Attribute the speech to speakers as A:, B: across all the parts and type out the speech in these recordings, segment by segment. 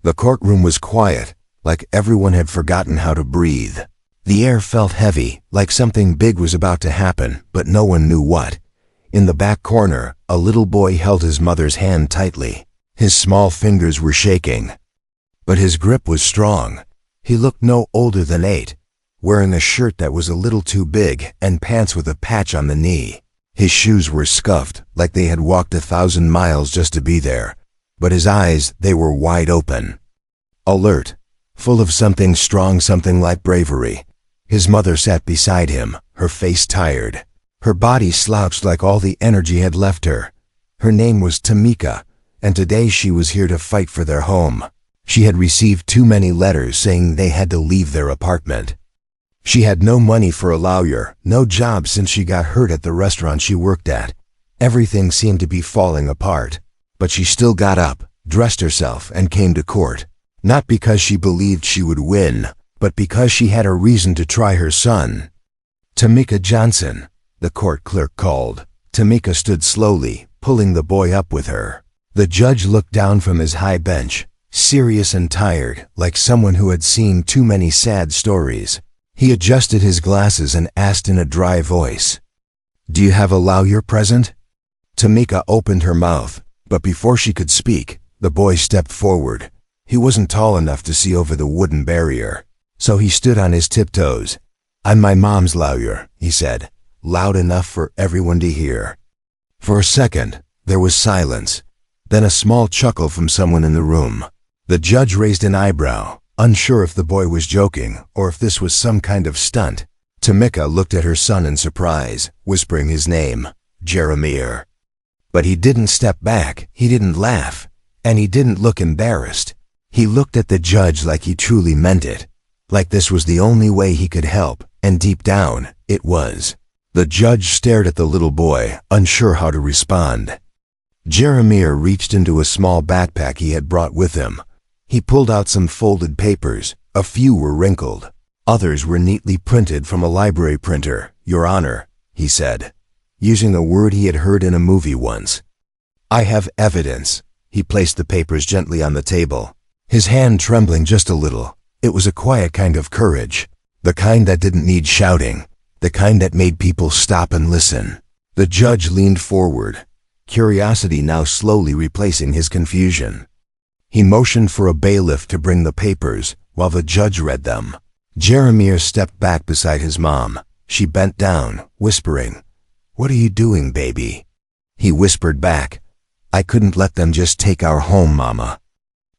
A: The courtroom was quiet, like everyone had forgotten how to breathe. The air felt heavy, like something big was about to happen, but no one knew what. In the back corner, a little boy held his mother's hand tightly. His small fingers were shaking, but his grip was strong. He looked no older than 8, wearing a shirt that was a little too big and pants with a patch on the knee. His shoes were scuffed, like they had walked 1,000 miles just to be there, but his eyes, they were wide open. Alert, full of something strong, something like bravery. His mother sat beside him, her face tired. Her body slouched like all the energy had left her. Her name was Tamika, and today she was here to fight for their home. She had received too many letters saying they had to leave their apartment. She had no money for a lawyer, no job since she got hurt at the restaurant she worked at. Everything seemed to be falling apart. But she still got up, dressed herself, and came to court. Not because she believed she would win, but because she had a reason to try her son. Tamika Johnson, the court clerk called. Tamika stood slowly, pulling the boy up with her. The judge looked down from his high bench, serious and tired, like someone who had seen too many sad stories. He adjusted his glasses and asked in a dry voice, "Do you have a lawyer present?" Tamika opened her mouth, but before she could speak, the boy stepped forward. He wasn't tall enough to see over the wooden barrier, so he stood on his tiptoes. "I'm my mom's lawyer," he said, loud enough for everyone to hear. For a second, there was silence, then a small chuckle from someone in the room. The judge raised an eyebrow, unsure if the boy was joking or if this was some kind of stunt. Tamika looked at her son in surprise, whispering his name, Jeremiah. But he didn't step back, he didn't laugh, and he didn't look embarrassed. He looked at the judge like he truly meant it, like this was the only way he could help, and deep down, it was. The judge stared at the little boy, unsure how to respond. Jeremiah reached into a small backpack he had brought with him. He pulled out some folded papers. A few were wrinkled. Others were neatly printed from a library printer. "Your Honor," he said, using a word he had heard in a movie once. "I have evidence." He placed the papers gently on the table, his hand trembling just a little. It was a quiet kind of courage, the kind that didn't need shouting, the kind that made people stop and listen. The judge leaned forward, curiosity now slowly replacing his confusion. He motioned for a bailiff to bring the papers while the judge read them. Jeremiah stepped back beside his mom. She bent down, whispering, "What are you doing, baby?" He whispered back, "I couldn't let them just take our home, Mama.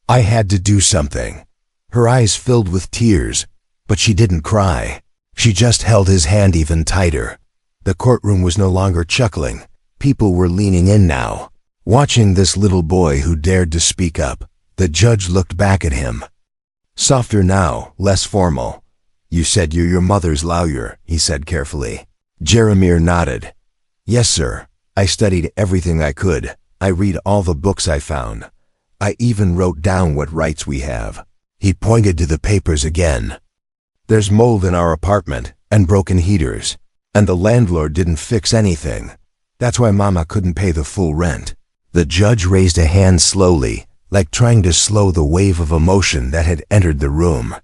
A: I had to do something." Her eyes filled with tears, but she didn't cry. She just held his hand even tighter. The courtroom was no longer chuckling. People were leaning in now, watching this little boy who dared to speak up. The judge looked back at him. Softer now, less formal. "You said you're your mother's lawyer," he said carefully. Jeremiah nodded. "Yes, sir. I studied everything I could. I read all the books I found. I even wrote down what rights we have." He pointed to the papers again. "There's mold in our apartment and broken heaters, and the landlord didn't fix anything. That's why Mama couldn't pay the full rent." The judge raised a hand slowly, like trying to slow the wave of emotion that had entered the room.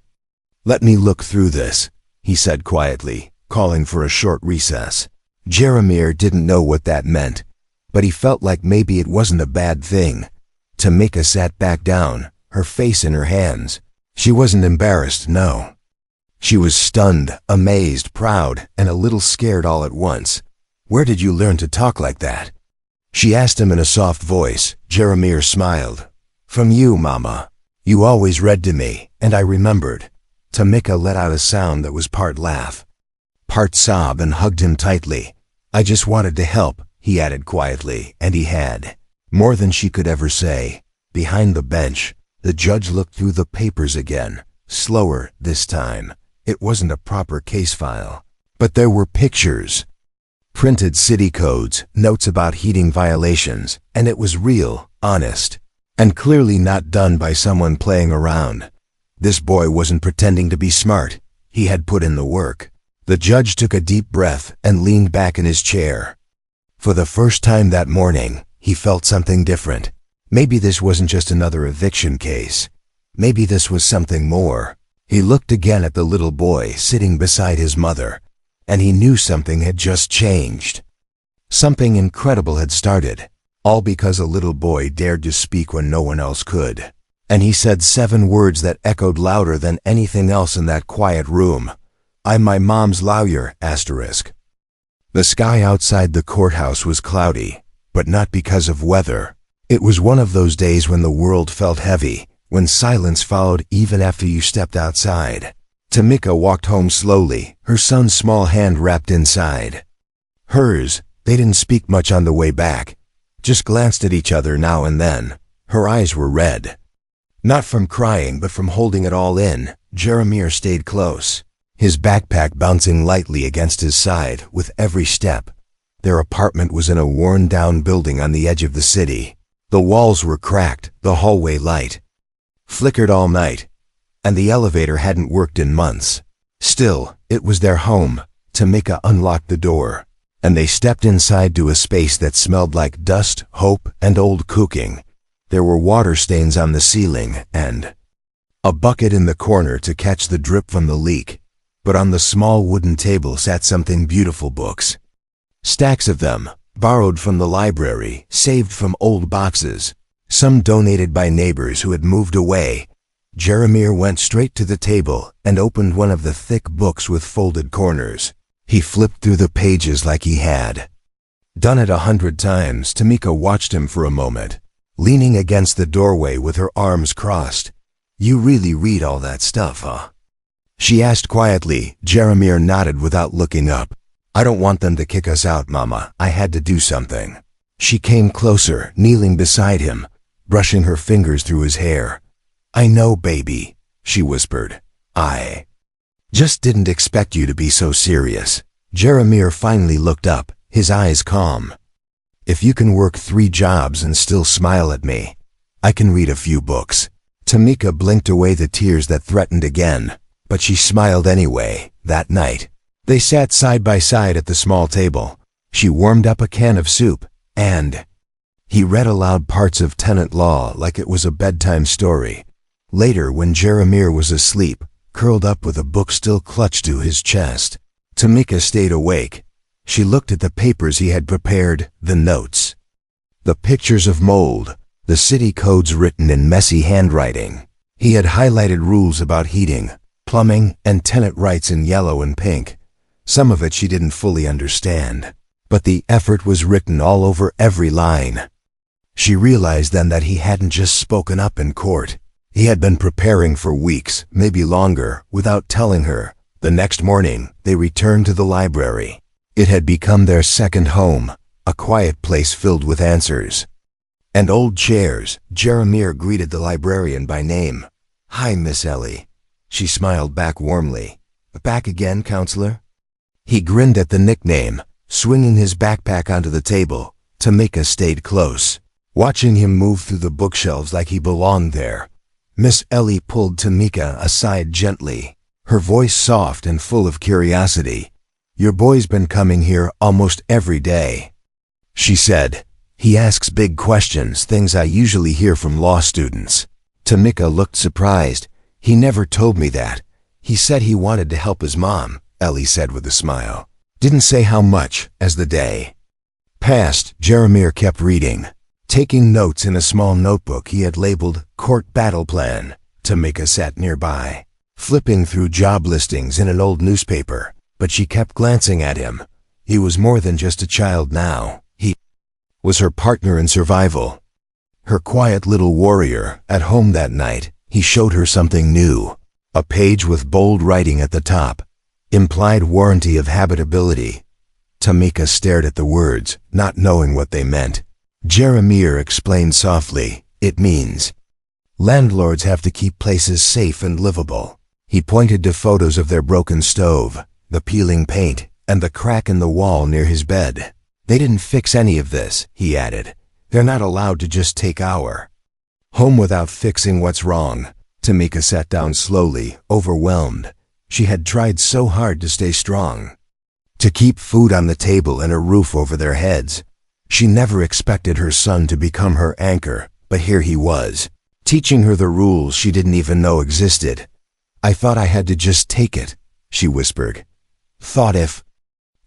A: "Let me look through this," he said quietly, calling for a short recess. Jeremiah didn't know what that meant, but he felt like maybe it wasn't a bad thing. Tamika sat back down, her face in her hands. She wasn't embarrassed, no. She was stunned, amazed, proud, and a little scared all at once. "Where did you learn to talk like that?" she asked him in a soft voice. Jeremiah smiled. "From you, Mama. You always read to me, and I remembered." Tamika let out a sound that was part laugh, part sob, and hugged him tightly. "I just wanted to help," he added quietly, and he had. More than she could ever say. Behind the bench, the judge looked through the papers again, slower this time. It wasn't a proper case file, but there were pictures. Printed city codes, notes about heating violations, and it was real, honest, and clearly not done by someone playing around. This boy wasn't pretending to be smart. He had put in the work. The judge took a deep breath and leaned back in his chair. For the first time that morning, he felt something different. Maybe this wasn't just another eviction case. Maybe this was something more. He looked again at the little boy sitting beside his mother, and he knew something had just changed. Something incredible had started, all because a little boy dared to speak when no one else could. And he said 7 words that echoed louder than anything else in that quiet room. "I'm my mom's lawyer, asterisk." The sky outside the courthouse was cloudy, but not because of weather. It was one of those days when the world felt heavy, when silence followed even after you stepped outside. Tamika walked home slowly, her son's small hand wrapped inside hers. They didn't speak much on the way back, just glanced at each other now and then. Her eyes were red. Not from crying, but from holding it all in. Jeremiah stayed close, his backpack bouncing lightly against his side with every step. Their apartment was in a worn-down building on the edge of the city. The walls were cracked, the hallway light flickered all night, and the elevator hadn't worked in months. Still, it was their home. Tamika unlocked the door, and they stepped inside to a space that smelled like dust, hope, and old cooking. There were water stains on the ceiling and a bucket in the corner to catch the drip from the leak. But on the small wooden table sat something beautiful: books. Stacks of them, borrowed from the library, saved from old boxes, some donated by neighbors who had moved away. Jeremiah went straight to the table and opened one of the thick books with folded corners. He flipped through the pages like he had done it 100 times. Tamika watched him for a moment, leaning against the doorway with her arms crossed. "You really read all that stuff, huh?" she asked quietly. Jeremiah nodded without looking up. "I don't want them to kick us out, Mama. I had to do something." She came closer, kneeling beside him, brushing her fingers through his hair. "I know, baby," she whispered. "I just didn't expect you to be so serious." Jeremiah finally looked up, his eyes calm. "If you can work 3 jobs and still smile at me, I can read a few books." Tamika blinked away the tears that threatened again, but she smiled anyway. That night, they sat side by side at the small table. She warmed up a can of soup, and he read aloud parts of tenant law like it was a bedtime story. Later, when Jeremiah was asleep, curled up with a book still clutched to his chest, Tamika stayed awake. She looked at the papers he had prepared, the notes, the pictures of mold, the city codes written in messy handwriting. He had highlighted rules about heating, plumbing, and tenant rights in yellow and pink. Some of it she didn't fully understand, but the effort was written all over every line. She realized then that he hadn't just spoken up in court. He had been preparing for weeks, maybe longer, without telling her. The next morning, they returned to the library. It had become their second home, a quiet place filled with answers and old chairs. Jeremiah greeted the librarian by name. "Hi, Miss Ellie." She smiled back warmly. "Back again, counselor?" He grinned at the nickname, swinging his backpack onto the table. Tamika stayed close, watching him move through the bookshelves like he belonged there. Miss Ellie pulled Tamika aside gently, her voice soft and full of curiosity. "Your boy's been coming here almost every day," she said. "He asks big questions, things I usually hear from law students." Tamika looked surprised. "He never told me that. He said he wanted to help his mom," Ellie said with a smile. "Didn't say how much." As the day passed, Jeremiah kept reading, taking notes in a small notebook he had labeled Court Battle Plan. Tamika sat nearby, flipping through job listings in an old newspaper, but she kept glancing at him. He was more than just a child now. He was her partner in survival, her quiet little warrior. At home that night, he showed her something new, a page with bold writing at the top, implied warranty of habitability. Tamika stared at the words, not knowing what they meant. Jeremiah explained softly, "It means landlords have to keep places safe and livable." He pointed to photos of their broken stove, the peeling paint, and the crack in the wall near his bed. "They didn't fix any of this," he added. "They're not allowed to just take our home without fixing what's wrong." Tamika sat down slowly, overwhelmed. She had tried so hard to stay strong, to keep food on the table and a roof over their heads. She never expected her son to become her anchor, but here he was, teaching her the rules she didn't even know existed. "I thought I had to just take it," she whispered. "Thought if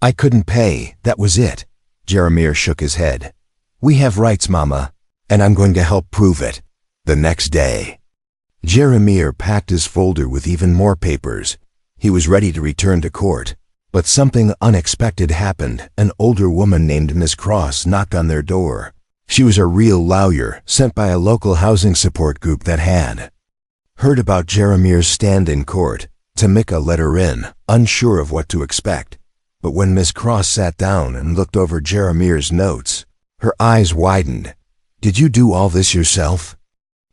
A: I couldn't pay, that was it." Jeremiah shook his head. "We have rights, Mama, and I'm going to help prove it." The next day, Jeremiah packed his folder with even more papers. He was ready to return to court. But something unexpected happened. An older woman named Miss Cross knocked on their door. She was a real lawyer sent by a local housing support group that had heard about Jeremiah's stand in court. Tamika let her in, unsure of what to expect. But when Miss Cross sat down and looked over Jeremiah's notes, her eyes widened. "Did you do all this yourself?"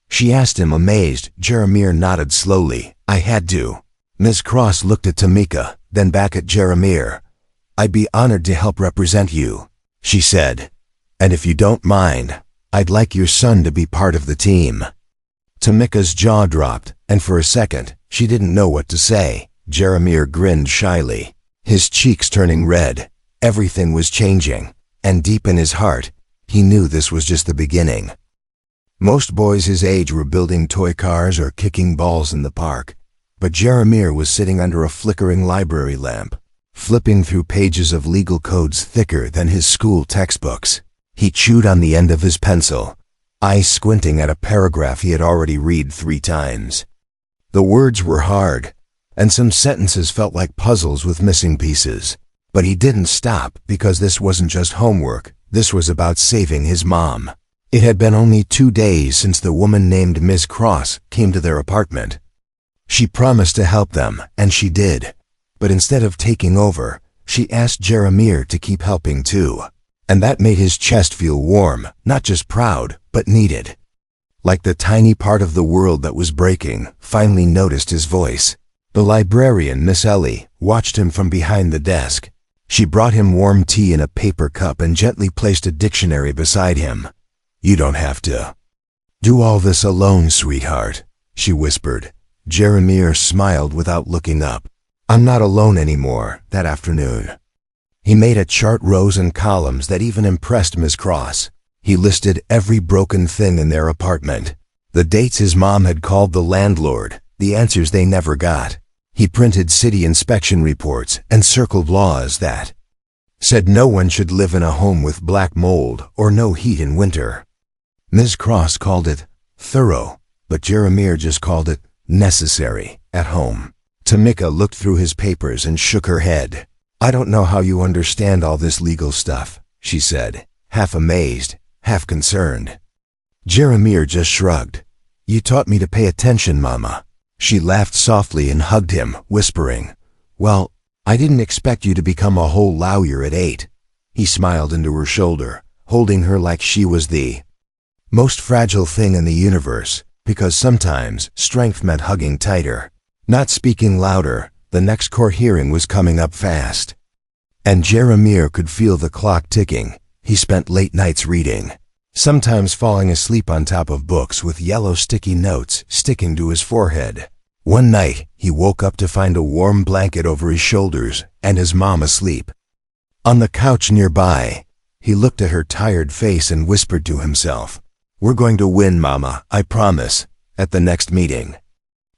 A: she asked him, amazed. Jeremiah nodded slowly. "I had to." Miss Cross looked at Tamika, then back at Jeremiah. "I'd be honored to help represent you," she said. "And if you don't mind, I'd like your son to be part of the team." Tamika's jaw dropped, and for a second, she didn't know what to say. Jeremiah grinned shyly, his cheeks turning red. Everything was changing, and deep in his heart, he knew this was just the beginning. Most boys his age were building toy cars or kicking balls in the park. But Jeremiah was sitting under a flickering library lamp, flipping through pages of legal codes thicker than his school textbooks. He chewed on the end of his pencil, eyes squinting at a paragraph he had already read 3 times. The words were hard, and some sentences felt like puzzles with missing pieces. But he didn't stop, because this wasn't just homework. This was about saving his mom. It had been only 2 days since the woman named Miss Cross came to their apartment. She promised to help them, and she did. But instead of taking over, she asked Jeremiah to keep helping too. And that made his chest feel warm, not just proud, but needed. Like the tiny part of the world that was breaking finally noticed his voice. The librarian, Miss Ellie, watched him from behind the desk. She brought him warm tea in a paper cup and gently placed a dictionary beside him. "You don't have to do all this alone, sweetheart," she whispered. Jeremiah smiled without looking up. "I'm not alone anymore." That afternoon, he made a chart, rows and columns that even impressed Miss Cross. He listed every broken thing in their apartment, the dates his mom had called the landlord, the answers they never got. He printed city inspection reports and circled laws that said no one should live in a home with black mold or no heat in winter. Miss Cross called it thorough, but Jeremiah just called it necessary at home. Tamika looked through his papers and shook her head. "I don't know how you understand all this legal stuff," she said, half amazed, half concerned. Jeremiah just shrugged. "You taught me to pay attention, Mama." She laughed softly and hugged him, whispering, "Well, I didn't expect you to become a whole lawyer at 8. He smiled into her shoulder, holding her like she was the most fragile thing in the universe, because sometimes strength meant hugging tighter, not speaking louder. The next court hearing was coming up fast, and Jeremiah could feel the clock ticking. He spent late nights reading, sometimes falling asleep on top of books with yellow sticky notes sticking to his forehead. One night, he woke up to find a warm blanket over his shoulders and his mom asleep on the couch nearby. He looked at her tired face and whispered to himself, "We're going to win, Mama, I promise." At the next meeting,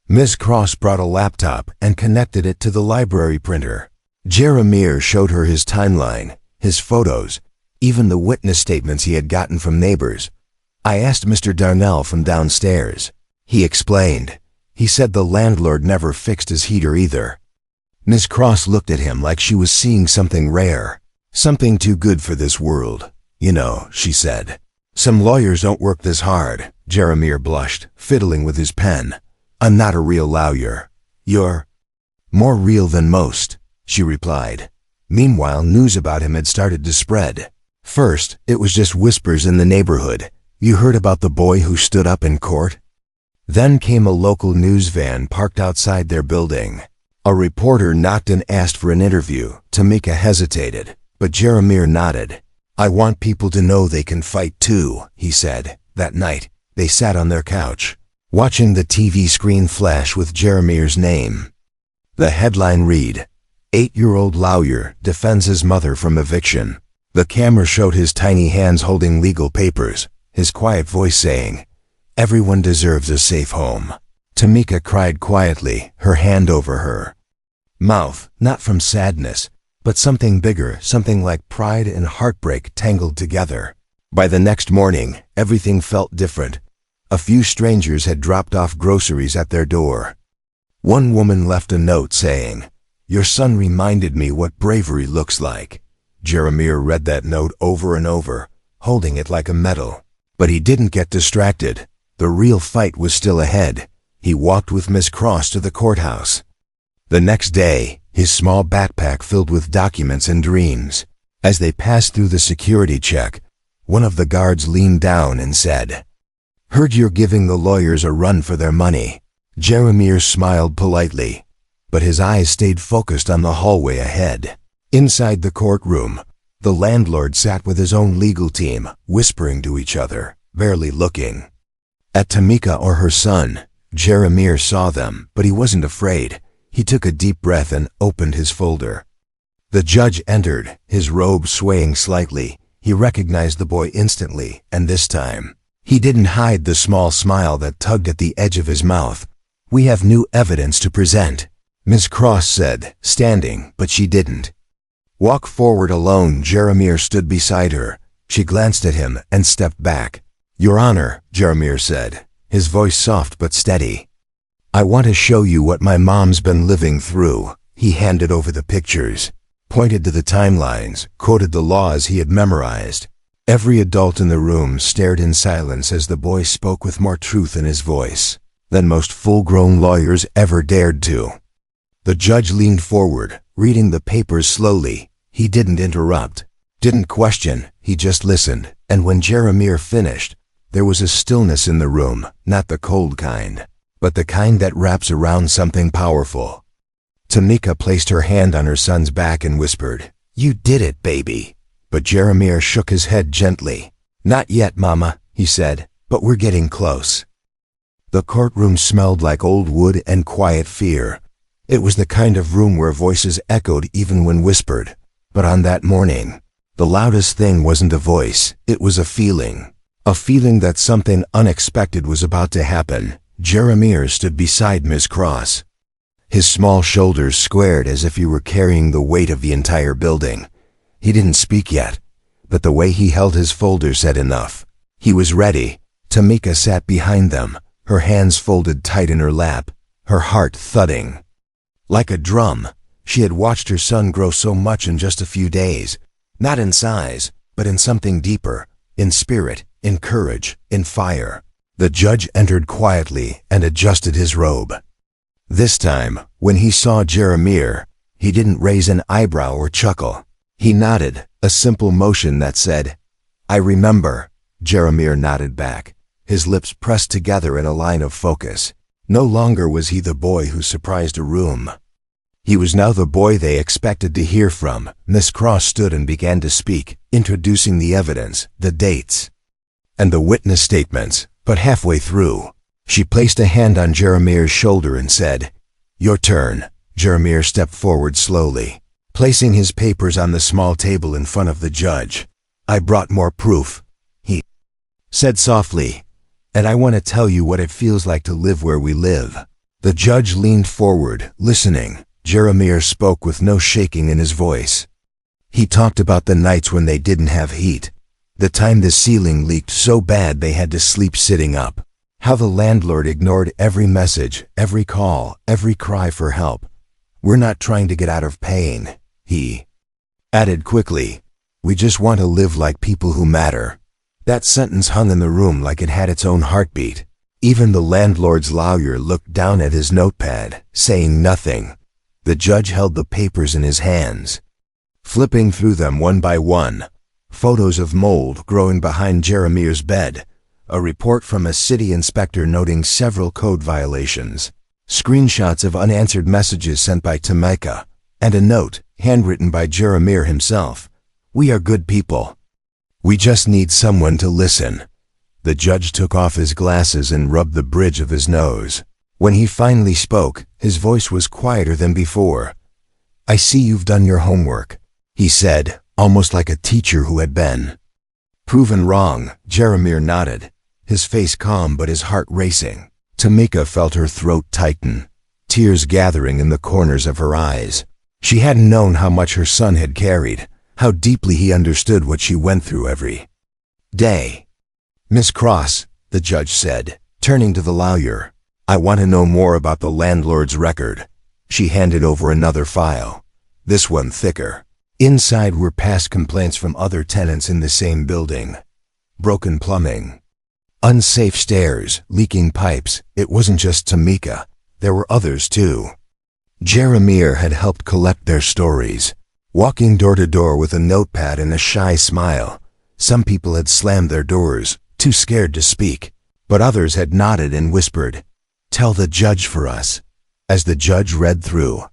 A: Miss Cross brought a laptop and connected it to the library printer. Jeremiah showed her his timeline, his photos, even the witness statements he had gotten from neighbors. "I asked Mr. Darnell from downstairs," he explained. "He said the landlord never fixed his heater either." Miss Cross looked at him like she was seeing something rare, something too good for this world. "You know," she said, "some lawyers don't work this hard." Jeremiah blushed, fiddling with his pen. "I'm not a real lawyer." "You're more real than most," she replied. Meanwhile, news about him had started to spread. First, it was just whispers in the neighborhood. "You heard about the boy who stood up in court?" Then came a local news van parked outside their building. A reporter knocked and asked for an interview. Tamika hesitated, but Jeremiah nodded. "I want people to know they can fight too," he said. That night, they sat on their couch, watching the TV screen flash with Jeremiah's name. The headline read, "8-year-old lawyer defends his mother from eviction." The camera showed his tiny hands holding legal papers, his quiet voice saying, Everyone deserves a safe home. Tamika cried quietly, her hand over her mouth, not from sadness, but something bigger, something like pride and heartbreak tangled together. By the next morning, everything felt different. A few strangers had dropped off groceries at their door. One woman left a note saying, "Your son reminded me what bravery looks like." Jeremiah read that note over and over, holding it like a medal. But he didn't get distracted. The real fight was still ahead. He walked with Miss Cross to the courthouse. The next day, his small backpack filled with documents and dreams. As they passed through the security check, one of the guards leaned down and said, "Heard you're giving the lawyers a run for their money." Jeremiah smiled politely, but his eyes stayed focused on the hallway ahead. Inside the courtroom, the landlord sat with his own legal team, whispering to each other, barely looking at Tamika or her son. Jeremiah saw them, but he wasn't afraid. He took a deep breath and opened his folder. The judge entered, his robe swaying slightly. He recognized the boy instantly, and this time, he didn't hide the small smile that tugged at the edge of his mouth. "We have new evidence to present," Miss Cross said, standing, but she didn't walk forward alone. Jeremiah stood beside her. She glanced at him and stepped back. "Your Honor," Jeremiah said, his voice soft but steady, "I want to show you what my mom's been living through." He handed over the pictures, pointed to the timelines, quoted the laws he had memorized. Every adult in the room stared in silence as the boy spoke with more truth in his voice than most full-grown lawyers ever dared to. The judge leaned forward, reading the papers slowly. He didn't interrupt, didn't question, he just listened, and when Jeremiah finished, there was a stillness in the room, not the cold kind, but the kind that wraps around something powerful. Tamika placed her hand on her son's back and whispered, "You did it, baby." But Jeremiah shook his head gently. "Not yet, Mama," he said, "but we're getting close." The courtroom smelled like old wood and quiet fear. It was the kind of room where voices echoed even when whispered. But on that morning, the loudest thing wasn't a voice, it was a feeling. A feeling that something unexpected was about to happen. Jeremiah stood beside Miss Cross. His small shoulders squared as if he were carrying the weight of the entire building. He didn't speak yet, but the way he held his folder said enough. He was ready. Tamika sat behind them, her hands folded tight in her lap, her heart thudding like a drum. She had watched her son grow so much in just a few days, not in size, but in something deeper, in spirit, in courage, in fire. The judge entered quietly and adjusted his robe. This time, when he saw Jeremiah, he didn't raise an eyebrow or chuckle. He nodded, a simple motion that said, "I remember." Jeremiah nodded back, his lips pressed together in a line of focus. No longer was he the boy who surprised a room. He was now the boy they expected to hear from. Miss Cross stood and began to speak, introducing the evidence, the dates, and the witness statements, but halfway through, she placed a hand on Jeremiah's shoulder and said, "Your turn." Jeremiah stepped forward slowly, placing his papers on the small table in front of the judge. "I brought more proof," he said softly, "and I want to tell you what it feels like to live where we live." The judge leaned forward, listening. Jeremiah spoke with no shaking in his voice. He talked about the nights when they didn't have heat, the time the ceiling leaked so bad they had to sleep sitting up, how the landlord ignored every message, every call, every cry for help. "We're not trying to get out of pain," he added quickly. "We just want to live like people who matter." That sentence hung in the room like it had its own heartbeat. Even the landlord's lawyer looked down at his notepad, saying nothing. The judge held the papers in his hands, flipping through them one by one. Photos of mold growing behind Jeremiah's bed, a report from a city inspector noting several code violations, screenshots of unanswered messages sent by Tamika, and a note, handwritten by Jeremiah himself. "We are good people. We just need someone to listen." The judge took off his glasses and rubbed the bridge of his nose. When he finally spoke, his voice was quieter than before. "I see you've done your homework," he said, almost like a teacher who had been proven wrong. Jeremiah nodded, his face calm but his heart racing. Tamika felt her throat tighten, tears gathering in the corners of her eyes. She hadn't known how much her son had carried, how deeply he understood what she went through every day. "Miss Cross," the judge said, turning to the lawyer, "I want to know more about the landlord's record." She handed over another file, this one thicker. Inside were past complaints from other tenants in the same building. Broken plumbing, unsafe stairs, leaking pipes. It wasn't just Tamika. There were others too. Jeremiah had helped collect their stories, walking door to door with a notepad and a shy smile. Some people had slammed their doors, too scared to speak, but others had nodded and whispered, "Tell the judge for us." As the judge read through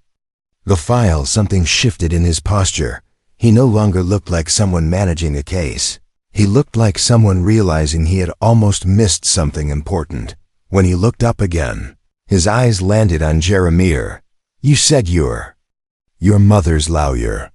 A: the file, something shifted in his posture. He no longer looked like someone managing a case. He looked like someone realizing he had almost missed something important. When he looked up again, his eyes landed on Jeremiah. "You said you're your mother's lawyer,"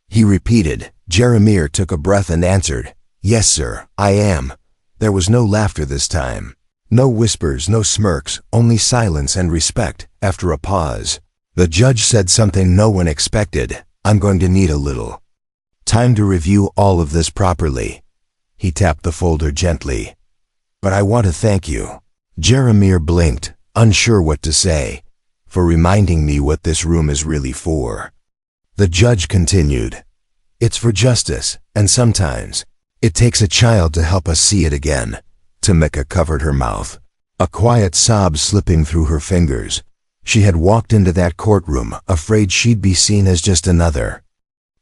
A: he repeated. Jeremiah took a breath and answered, "Yes, sir, I am." There was no laughter this time. No whispers, no smirks, only silence and respect. After a pause, the judge said something no one expected. "I'm going to need a little time to review all of this properly." He tapped the folder gently. "But I want to thank you." Jeremiah blinked, unsure what to say, "for reminding me what this room is really for." The judge continued, "It's for justice, and sometimes it takes a child to help us see it again." Tamika covered her mouth, a quiet sob slipping through her fingers. She had walked into that courtroom, afraid she'd be seen as just another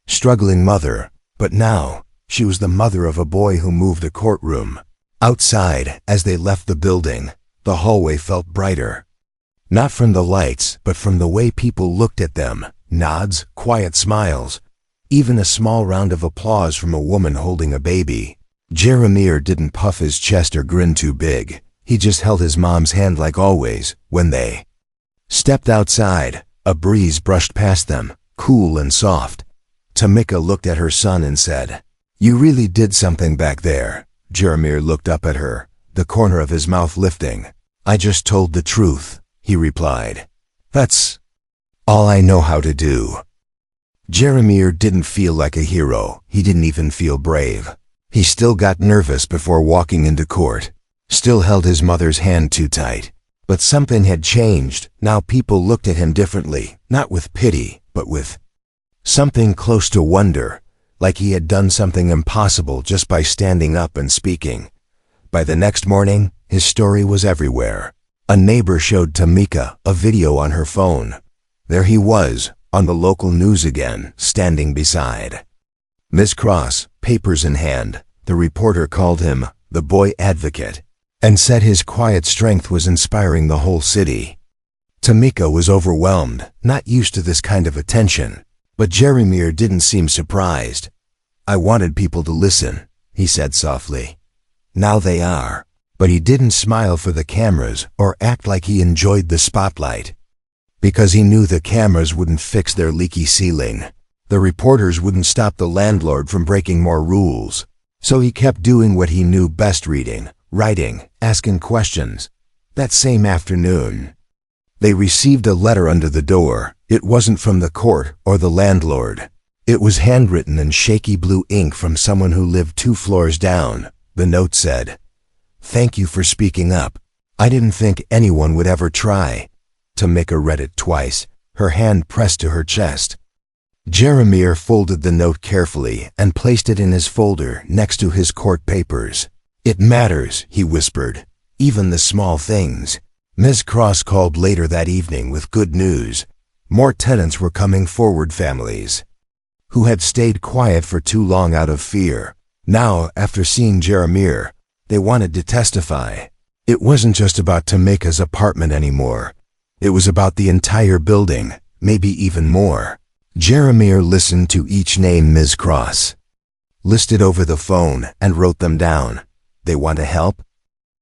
A: struggling mother, but now she was the mother of a boy who moved a courtroom. Outside, as they left the building, the hallway felt brighter. Not from the lights, but from the way people looked at them. Nods, quiet smiles, even a small round of applause from a woman holding a baby. Jeremiah didn't puff his chest or grin too big. He just held his mom's hand like always. When they stepped outside, a breeze brushed past them, cool and soft. Tamika looked at her son and said, "You really did something back there." Jeremiah looked up at her, the corner of his mouth lifting. "I just told the truth," he replied. "That's all I know how to do." Jeremiah didn't feel like a hero. He didn't even feel brave. He still got nervous before walking into court, still held his mother's hand too tight. But something had changed. Now people looked at him differently, not with pity, but with something close to wonder, like he had done something impossible just by standing up and speaking. By the next morning, his story was everywhere. A neighbor showed Tamika a video on her phone. There he was, on the local news again, standing beside Miss Cross, papers in hand. The reporter called him the boy advocate and said his quiet strength was inspiring the whole city. Tamika was overwhelmed, not used to this kind of attention, but Jeremiah didn't seem surprised. "I wanted people to listen," he said softly. "Now they are." But he didn't smile for the cameras or act like he enjoyed the spotlight, because he knew the cameras wouldn't fix their leaky ceiling. The reporters wouldn't stop the landlord from breaking more rules. So he kept doing what he knew best, reading, writing, asking questions. That same afternoon, they received a letter under the door. It wasn't from the court or the landlord. It was handwritten in shaky blue ink from someone who lived 2 floors down. The note said, "Thank you for speaking up. I didn't think anyone would ever try." Tamika read it twice, her hand pressed to her chest. Jeremiah folded the note carefully and placed it in his folder next to his court papers. "It matters," he whispered, "even the small things." Ms. Cross called later that evening with good news. More tenants were coming forward, families who had stayed quiet for too long out of fear. Now, after seeing Jeremiah, they wanted to testify. It wasn't just about Tamika's apartment anymore. It was about the entire building, maybe even more. Jeremiah listened to each name Ms. Cross listed over the phone and wrote them down. "They want to help?"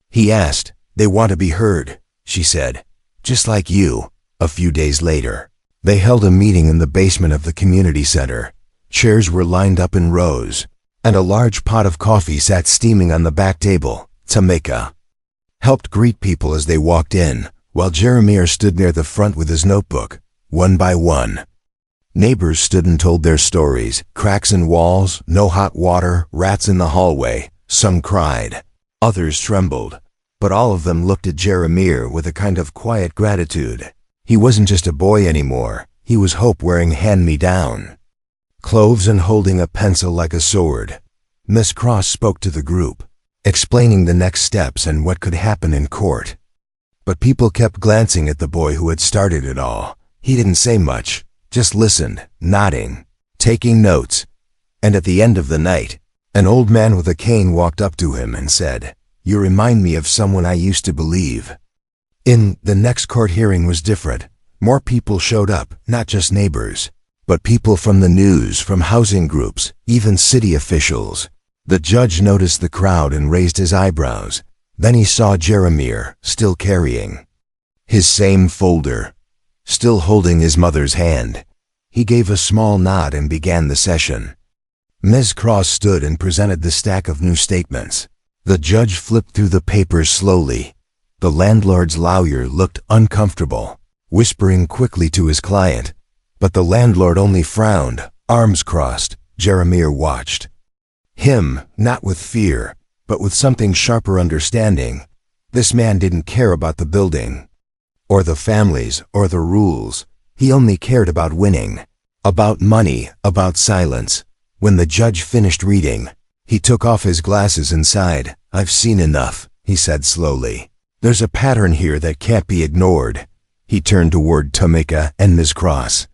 A: he asked. "They want to be heard," she said. "Just like you." A few days later, they held a meeting in the basement of the community center. Chairs were lined up in rows, and a large pot of coffee sat steaming on the back table. Tamika helped greet people as they walked in, while Jeremiah stood near the front with his notebook, one by one. Neighbors stood and told their stories, cracks in walls, no hot water, rats in the hallway. Some cried, others trembled, but all of them looked at Jeremiah with a kind of quiet gratitude. He wasn't just a boy anymore, he was hope wearing hand-me-down clothes and holding a pencil like a sword. Miss Cross spoke to the group, explaining the next steps and what could happen in court. But people kept glancing at the boy who had started it all. He didn't say much, just listened, nodding, taking notes. And at the end of the night, an old man with a cane walked up to him and said, "You remind me of someone I used to believe." The next court hearing was different. More people showed up, not just neighbors, but people from the news, from housing groups, even city officials. The judge noticed the crowd and raised his eyebrows. Then he saw Jeremiah, still carrying his same folder, still holding his mother's hand. He gave a small nod and began the session. Ms. Cross stood and presented the stack of new statements. The judge flipped through the papers slowly. The landlord's lawyer looked uncomfortable, whispering quickly to his client. But the landlord only frowned, arms crossed. Jeremiah watched him, not with fear, but with something sharper understanding. This man didn't care about the building, or the families, or the rules. He only cared about winning, about money, about silence. When the judge finished reading, he took off his glasses and sighed. "I've seen enough," he said slowly. "There's a pattern here that can't be ignored." He turned toward Tamika and Ms. Cross.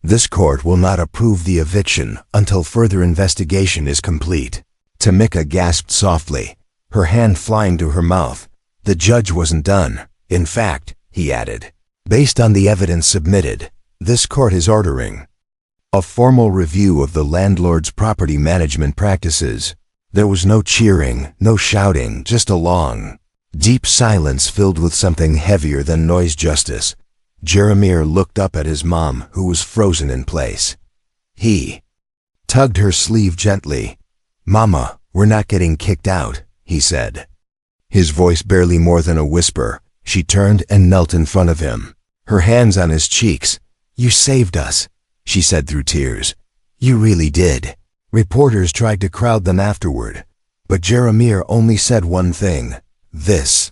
A: "This court will not approve the eviction until further investigation is complete." Tamika gasped softly, her hand flying to her mouth. The judge wasn't done. "In fact," he added, "based on the evidence submitted, this court is ordering a formal review of the landlord's property management practices." There was no cheering, no shouting, just a long, deep silence filled with something heavier than noise. Justice. Jeremiah looked up at his mom, who was frozen in place. He tugged her sleeve gently. "Mama, we're not getting kicked out," he said, his voice barely more than a whisper. She turned and knelt in front of him, her hands on his cheeks. "You saved us," she said through tears. "You really did." Reporters tried to crowd them afterward, but Jeremiah only said one thing. "This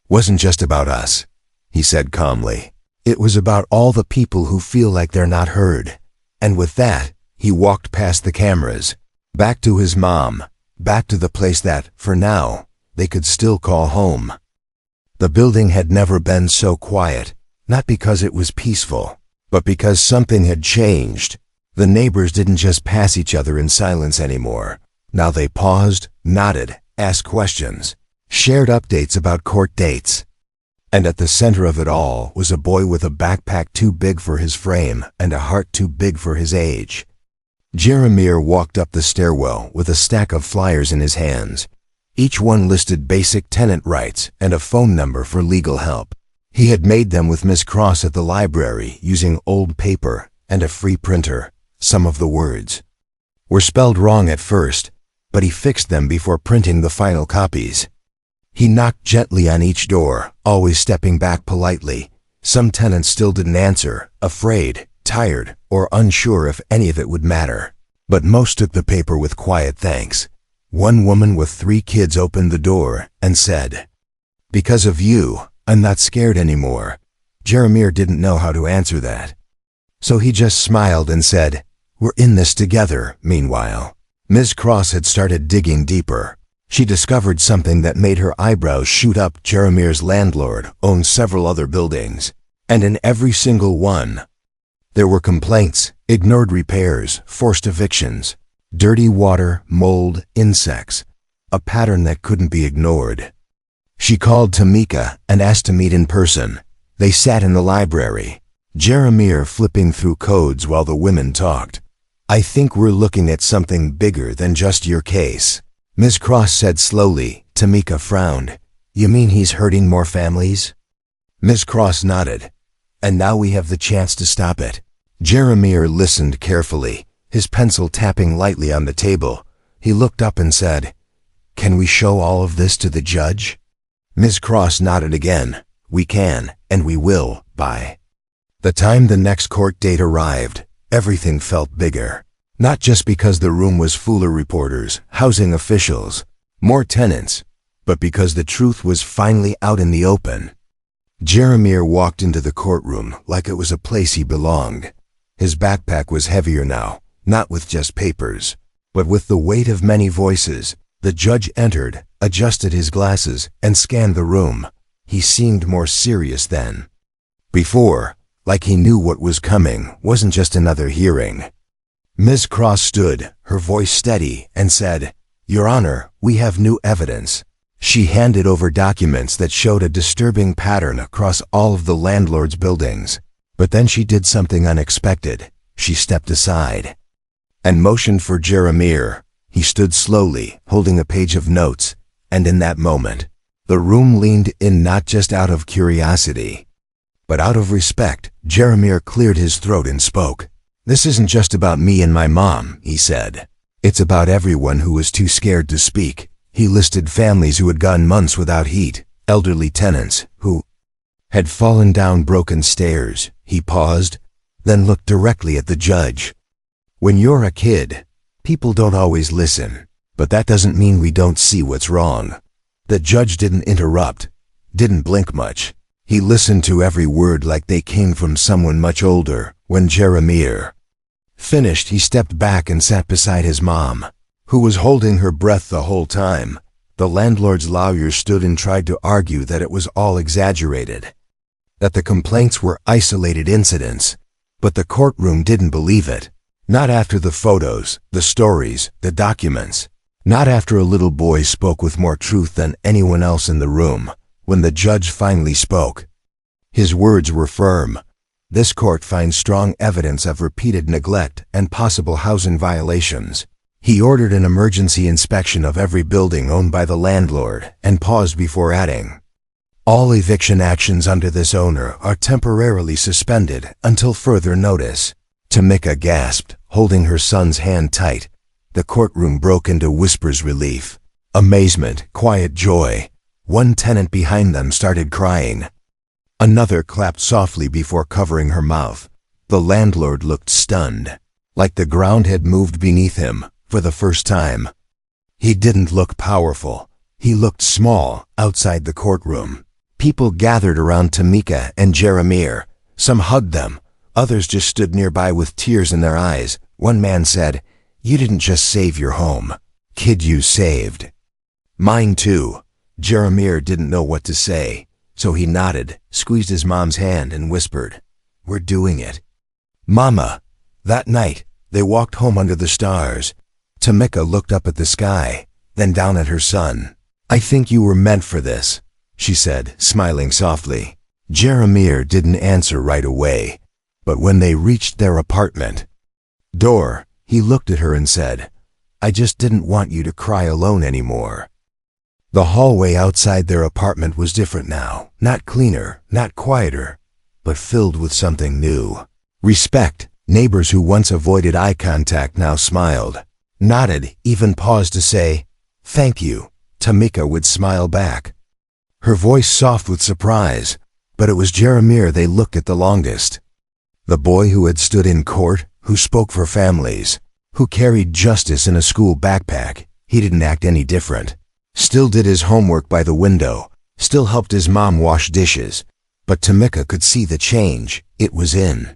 A: wasn't just about us," he said calmly. "It was about all the people who feel like they're not heard." And with that, he walked past the cameras, back to his mom, back to the place that, for now, they could still call home. The building had never been so quiet, not because it was peaceful, but because something had changed. The neighbors didn't just pass each other in silence anymore. Now they paused, nodded, asked questions, shared updates about court dates. And at the center of it all was a boy with a backpack too big for his frame and a heart too big for his age. Jeremiah walked up the stairwell with a stack of flyers in his hands. Each one listed basic tenant rights and a phone number for legal help. He had made them with Miss Cross at the library using old paper and a free printer. Some of the words were spelled wrong at first, but he fixed them before printing the final copies. He knocked gently on each door, always stepping back politely. Some tenants still didn't answer, afraid, tired, or unsure if any of it would matter. But most took the paper with quiet thanks. One woman with 3 kids opened the door and said, "Because of you, I'm not scared anymore." Jeremiah didn't know how to answer that, so he just smiled and said, "We're in this together." Meanwhile, Ms. Cross had started digging deeper. She discovered something that made her eyebrows shoot up. Jeremiah's landlord owned several other buildings, and in every single one, there were complaints, ignored repairs, forced evictions, dirty water, mold, insects, a pattern that couldn't be ignored. She called Tamika and asked to meet in person. They sat in the library, Jeremiah flipping through codes while the women talked. "I think we're looking at something bigger than just your case," Ms. Cross said slowly. Tamika frowned. "You mean he's hurting more families?" Ms. Cross nodded. "And now we have the chance to stop it." Jeremiah listened carefully, his pencil tapping lightly on the table. He looked up and said, "Can we show all of this to the judge?" Ms. Cross nodded again. We can, and we will, by the time the next court date arrived, everything felt bigger. Not just because the room was full of reporters, housing officials, more tenants, but because the truth was finally out in the open. Jeremiah walked into the courtroom like it was a place he belonged. His backpack was heavier now, not with just papers, but with the weight of many voices. The judge entered, adjusted his glasses, and scanned the room. He seemed more serious than before, like he knew what was coming wasn't just another hearing. Ms. Cross stood, her voice steady, and said, "Your Honor, we have new evidence." She handed over documents that showed a disturbing pattern across all of the landlord's buildings. But then she did something unexpected. She stepped aside and motioned for Jeremiah. He stood slowly, holding a page of notes, and in that moment, the room leaned in not just out of curiosity, but out of respect. Jeremiah cleared his throat and spoke. "This isn't just about me and my mom," he said. "It's about everyone who was too scared to speak." He listed families who had gone months without heat, elderly tenants who had fallen down broken stairs. He paused, then looked directly at the judge. "When you're a kid, people don't always listen, but that doesn't mean we don't see what's wrong." The judge didn't interrupt, didn't blink much. He listened to every word like they came from someone much older. When Jeremiah finished, he stepped back and sat beside his mom, who was holding her breath the whole time. The landlord's lawyer stood and tried to argue that it was all exaggerated, that the complaints were isolated incidents, but the courtroom didn't believe it. Not after the photos, the stories, the documents. Not after a little boy spoke with more truth than anyone else in the room. When the judge finally spoke, his words were firm. "This court finds strong evidence of repeated neglect and possible housing violations." He ordered an emergency inspection of every building owned by the landlord and paused before adding, "All eviction actions under this owner are temporarily suspended until further notice." Tamika gasped, holding her son's hand tight. The courtroom broke into whispers: relief, amazement, quiet joy. One tenant behind them started crying. Another clapped softly before covering her mouth. The landlord looked stunned, like the ground had moved beneath him for the first time. He didn't look powerful. He looked small outside the courtroom. People gathered around Tamika and Jeremiah. Some hugged them. Others just stood nearby with tears in their eyes. One man said, "You didn't just save your home. Kid, you saved mine too." Jeremiah didn't know what to say, so he nodded, squeezed his mom's hand, and whispered, "We're doing it, Mama." That night, they walked home under the stars. Tamika looked up at the sky, then down at her son. "I think you were meant for this," she said, smiling softly. Jeremiah didn't answer right away, but when they reached their apartment door, he looked at her and said, "I just didn't want you to cry alone anymore." The hallway outside their apartment was different now. Not cleaner, not quieter, but filled with something new. Respect. Neighbors who once avoided eye contact now smiled, nodded, even paused to say, "Thank you." Tamika would smile back, her voice soft with surprise, but it was Jeremiah they looked at the longest. The boy who had stood in court, who spoke for families, who carried justice in a school backpack. He didn't act any different. Still did his homework by the window, still helped his mom wash dishes. But Tamika could see the change. It was in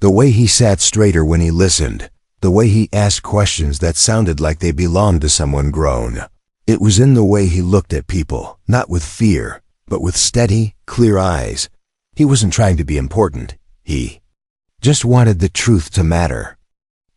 A: the way he sat straighter when he listened, the way he asked questions that sounded like they belonged to someone grown. It was in the way he looked at people, not with fear, but with steady, clear eyes. He wasn't trying to be important. He just wanted the truth to matter.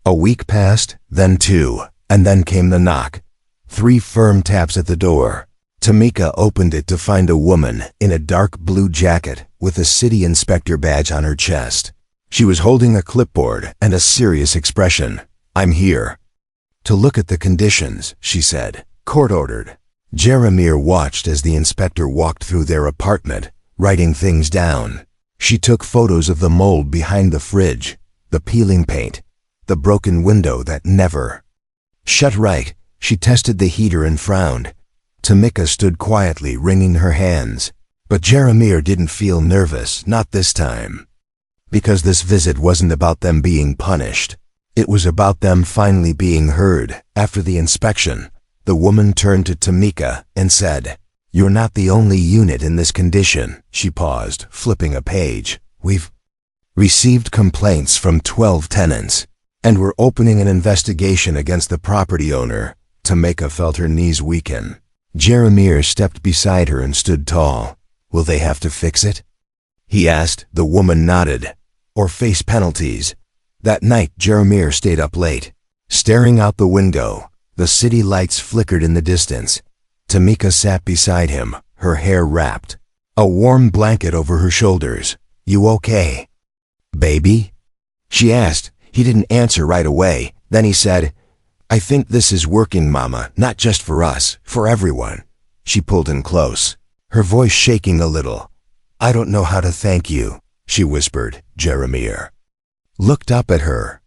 A: A week passed, then two, and then came the knock. 3 firm taps at the door. Tamika opened it to find a woman in a dark blue jacket with a city inspector badge on her chest. She was holding a clipboard and a serious expression. "I'm here to look at the conditions," she said. "Court ordered." Jeremiah watched as the inspector walked through their apartment, writing things down. She took photos of the mold behind the fridge, the peeling paint, the broken window that never shut right. She tested the heater and frowned. Tamika stood quietly, wringing her hands. But Jeremiah didn't feel nervous, not this time. Because this visit wasn't about them being punished. It was about them finally being heard. After the inspection, the woman turned to Tamika and said, "You're not the only unit in this condition." She paused, flipping a page. "We've received complaints from 12 tenants, and we're opening an investigation against the property owner." Tamika felt her knees weaken. Jeremiah stepped beside her and stood tall. "Will they have to fix it?" he asked. The woman nodded. "Or face penalties." That night, Jeremiah stayed up late, staring out the window. The city lights flickered in the distance. Tamika sat beside him, her hair wrapped, a warm blanket over her shoulders. "You okay, baby?" she asked. He didn't answer right away. Then he said, "I think this is working, Mama, not just for us, for everyone." She pulled him close, her voice shaking a little. "I don't know how to thank you," she whispered. Jeremiah looked up at her.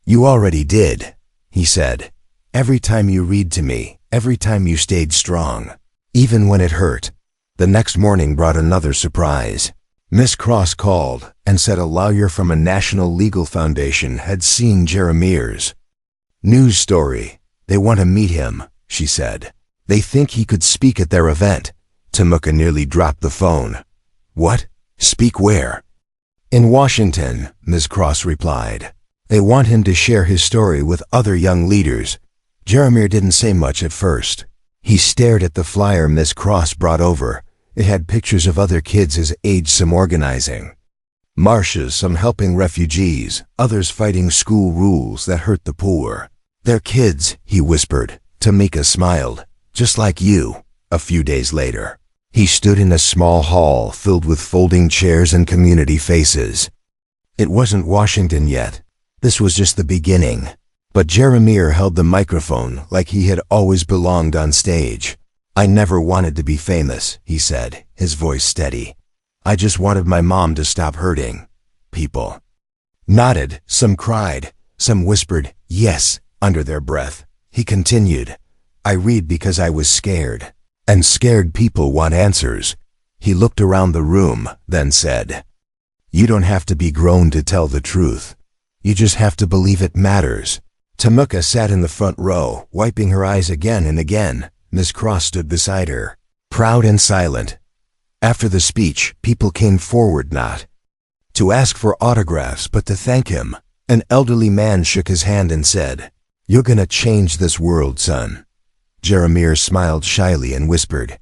A: "You already did," he said. "Every time you read to me, every time you stayed strong, even when it hurt." The next morning brought another surprise. Miss Cross called and said a lawyer from a national legal foundation had seen Jeremiah's news story. "They want to meet him," she said. "They think he could speak at their event." Tamika nearly dropped the phone. "What? Speak where?" "In Washington," Ms. Cross replied. "They want him to share his story with other young leaders." Jeremiah didn't say much at first. He stared at the flyer Ms. Cross brought over. It had pictures of other kids his age, some organizing marches, some helping refugees, others fighting school rules that hurt the poor. "They're kids," he whispered. Tamika smiled. "Just like you." A few days later, he stood in a small hall filled with folding chairs and community faces. It wasn't Washington yet. This was just the beginning. But Jeremiah held the microphone like he had always belonged on stage. "I never wanted to be famous," he said, his voice steady. "I just wanted my mom to stop hurting." People nodded, some cried, some whispered yes under their breath. He continued, "I read because I was scared. And scared people want answers." He looked around the room, then said, "You don't have to be grown to tell the truth. You just have to believe it matters." Tamika sat in the front row, wiping her eyes again and again. Miss Cross stood beside her, proud and silent. After the speech, people came forward not to ask for autographs but to thank him. An elderly man shook his hand and said, "You're gonna change this world, son." Jeremiah smiled shyly and whispered,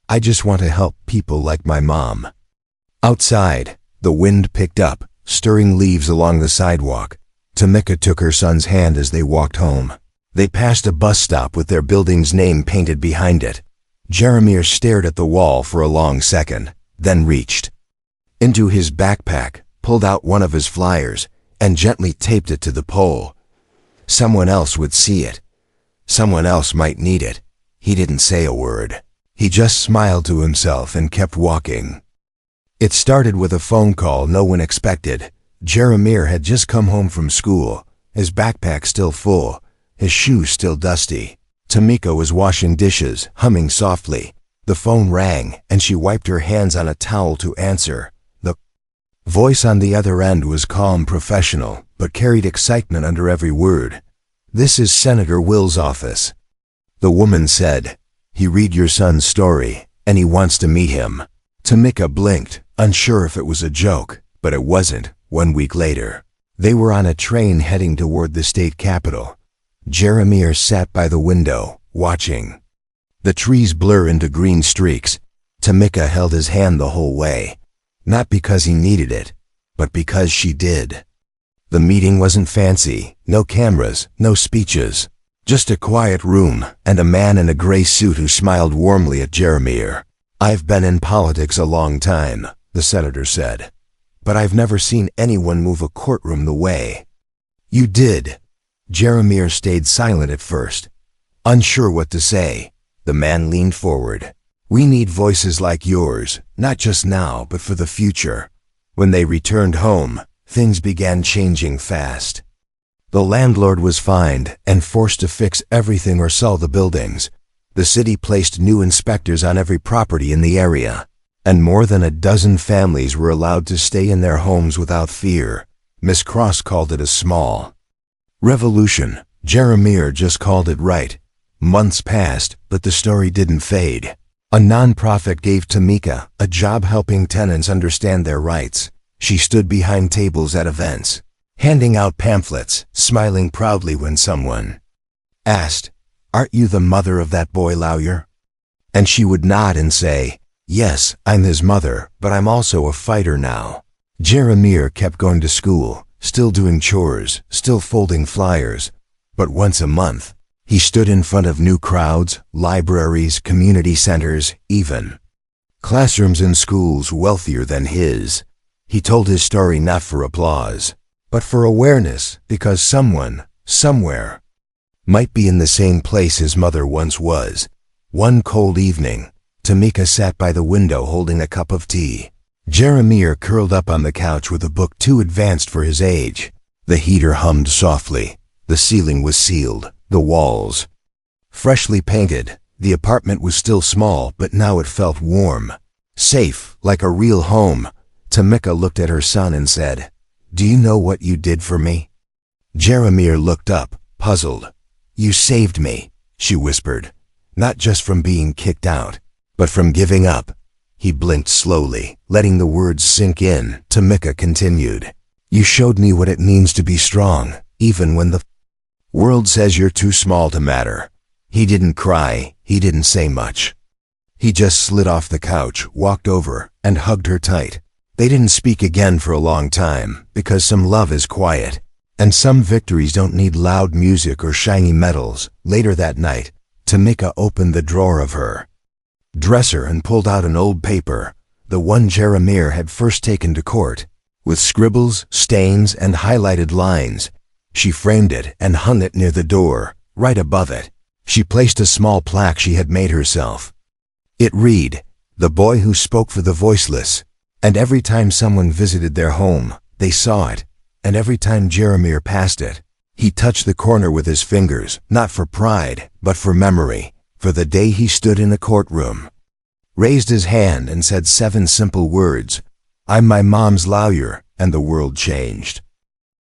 A: "I just want to help people like my mom." Outside, the wind picked up, stirring leaves along the sidewalk. Tamika took her son's hand as they walked home. They passed a bus stop with their building's name painted behind it. Jeremiah stared at the wall for a long second, then reached into his backpack, pulled out one of his flyers, and gently taped it to the pole. Someone else would see it. Someone else might need it. He didn't say a word. He just smiled to himself and kept walking. It started with a phone call no one expected. Jeremiah had just come home from school, his backpack still full, his shoes still dusty. Tamika was washing dishes, humming softly. The phone rang, and she wiped her hands on a towel to answer. The voice on the other end was calm, professional, but carried excitement under every word. "This is Senator Will's office," the woman said. "He read your son's story, and he wants to meet him." Tamika blinked, unsure if it was a joke, but it wasn't. 1 week later, they were on a train heading toward the state capitol. Jeremiah sat by the window, watching the trees blur into green streaks. Tamika held his hand the whole way, not because he needed it, but because she did. The meeting wasn't fancy, no cameras, no speeches, just a quiet room and a man in a gray suit who smiled warmly at Jeremiah. "I've been in politics a long time," the senator said, "but I've never seen anyone move a courtroom the way you did." Jeremiah stayed silent at first, unsure what to say. The man leaned forward. "We need voices like yours, not just now, but for the future." When they returned home, things began changing fast. The landlord was fined and forced to fix everything or sell the buildings. The city placed new inspectors on every property in the area, and more than a dozen families were allowed to stay in their homes without fear. Miss Cross called it a small revolution. Jeremiah just called it right. Months passed, but the story didn't fade. A nonprofit gave Tamika a job helping tenants understand their rights. She stood behind tables at events, handing out pamphlets, smiling proudly when someone asked, "Aren't you the mother of that boy Lawyer?" And she would nod and say, "Yes, I'm his mother, but I'm also a fighter now." Jeremiah kept going to school, still doing chores, still folding flyers. But once a month, he stood in front of new crowds, libraries, community centers, even classrooms in schools wealthier than his. He told his story not for applause, but for awareness, because someone, somewhere, might be in the same place his mother once was. One cold evening, Tamika sat by the window holding a cup of tea. Jeremiah curled up on the couch with a book too advanced for his age. The heater hummed softly. The ceiling was sealed, the walls freshly painted. The apartment was still small, but now it felt warm, safe, like a real home. Tamika looked at her son and said, "Do you know what you did for me?" Jeremiah looked up, puzzled. "You saved me," she whispered, "not just from being kicked out, but from giving up." He blinked slowly, letting the words sink in. Tamika continued, "You showed me what it means to be strong, even when the world says you're too small to matter." He didn't cry, he didn't say much. He just slid off the couch, walked over, and hugged her tight. They didn't speak again for a long time, because some love is quiet, and some victories don't need loud music or shiny medals. Later that night, Tamika opened the drawer of her dresser and pulled out an old paper, the one Jeremiah had first taken to court, with scribbles, stains, and highlighted lines. She framed it and hung it near the door. Right above it, she placed a small plaque she had made herself. It read, "The boy who spoke for the voiceless." And every time someone visited their home, they saw it. And every time Jeremiah passed it, he touched the corner with his fingers, not for pride, but for memory, for the day he stood in a courtroom, raised his hand and said 7 simple words, "I'm my mom's lawyer," and the world changed.